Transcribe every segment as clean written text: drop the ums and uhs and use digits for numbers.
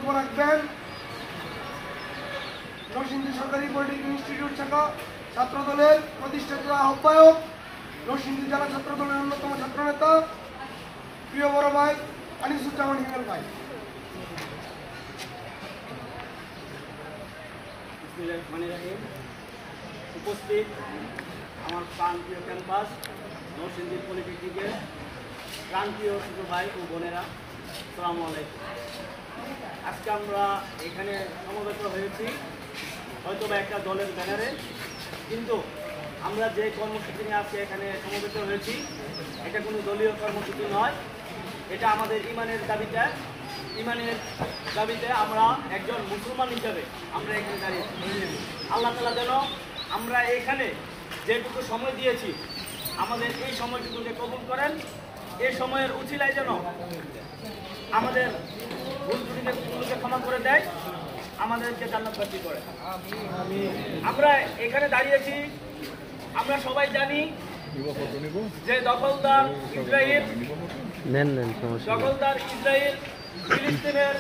বক্তব্য রাখবেন নরসিংদী সরকারি পলিটেকনিক ইনস্টিটিউট শাখা ছাত্র দলের প্রতিষ্ঠাতা আহ্বায়ক, নরসিংদী জেলা ছাত্র দলের অন্যতম ছাত্রনেতা, প্রিয় বড় ভাই আনিসুজ্জামান হিমেল ভাই। উপস্থিত আমার প্রান্তীয় ক্যাম্পাস নরসিংদী পলিটেকনিকের প্রান্তীয় ছোট ভাই ও বোনেরা, আসসালামু আলাইকুম। আজকে আমরা এখানে সমবেত হয়েছি হয়তোবা একটা দলের ব্যানারে, কিন্তু আমরা যে কর্মসূচি নিয়ে আজকে এখানে সমবেত হয়েছি এটা কোনো দলীয় কর্মসূচি নয়। এটা আমাদের ইমানের দাবিতে আমরা একজন মুসলমান হিসাবে আমরা এখানে দাঁড়িয়েছি। আল্লাহ তাআলা যেন আমরা এখানে যেটুকু সময় দিয়েছি আমাদের এই সময়টুকুকে কবুল করেন। এই সময়ের উছিলায় যেন আমাদের ভুল ত্রুটিগুলোকে ক্ষমা করে দেয়, আমাদেরকে জান্নাতবাসী করে। আমরা এখানে দাঁড়িয়েছি, আমরা সবাই জানি যে দখলদার ইসরায়েল ফিলিস্তিনের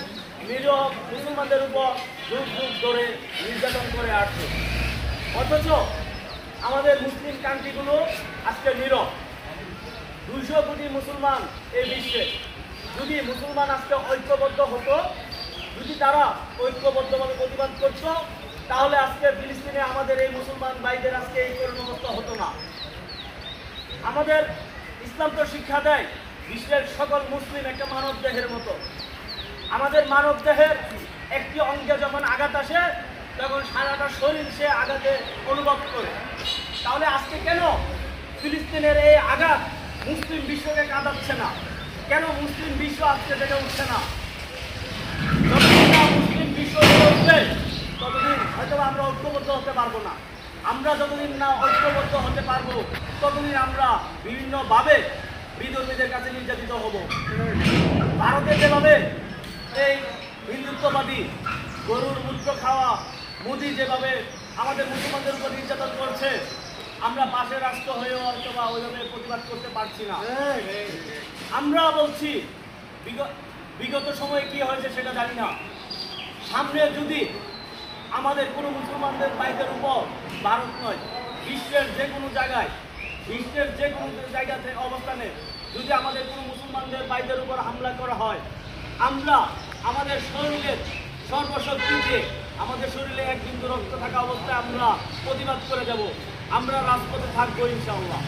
নিরীহ মুসলমানদের উপর যুগ যুগ ধরে নির্যাতন করে আসছে, অথচ আমাদের মুসলিম কান্ট্রিগুলো আজকে নীরব। 200 কোটি মুসলমান এই বিশ্বে, যদি মুসলমান আজকে ঐক্যবদ্ধ হতো, যদি তারা ঐক্যবদ্ধভাবে প্রতিবাদ করত, তাহলে আজকে ফিলিস্তিনে আমাদের এই মুসলমান ভাইদের আজকে এই করুণ অবস্থা হতো না। আমাদের ইসলাম তো শিক্ষা দেয় বিশ্বের সকল মুসলিম একটা মানব দেহের মতো। আমাদের মানব দেহের একটি অঙ্গে যখন আঘাত আসে তখন সারাটা শরীর সে আঘাতে অনুভব করে। তাহলে আজকে কেন ফিলিস্তিনের এই আঘাত মুসলিম বিশ্বকে কাঁদাচ্ছে না? কেন মুসলিম বিশ্ব আজকে থেকে উঠছে না? যতদিন না মুসলিম বিশ্ব উঠবে ততদিন হয়তো আমরা ঐক্যবদ্ধ হতে পারবো না। আমরা যতদিন না ঐক্যবদ্ধ হতে পারবো ততদিন আমরা বিভিন্নভাবে বিধর্মীদের কাছে নির্যাতিত হব। ভারতে যেভাবে এই হিন্দুত্ববাদী গরুর মূত্র খাওয়া মোদি যেভাবে আমাদের মুসলমানদের উপর নির্যাতন করছে, আমরা পাশের রাষ্ট্র হয়েও অথবা ওইভাবে প্রতিবাদ করতে পারছি না। আমরা বলছি বিগত সময়ে কি হয়েছে সেটা জানি না, সামনে যদি আমাদের কোনো মুসলমানদের ভাইদের উপর ভারত নয় বিশ্বের যে কোনো জায়গাতে অবস্থানে যদি আমাদের কোনো মুসলমানদের ভাইদের উপর হামলা করা হয়, আমরা আমাদের শরীরের সর্বশক্তি দিয়ে আমাদের শরীরে এক বিন্দু রক্ত থাকা অবস্থায় আমরা প্রতিবাদ করে যাব। আমরা রাজপথে থাকবো ইনশাআল্লাহ।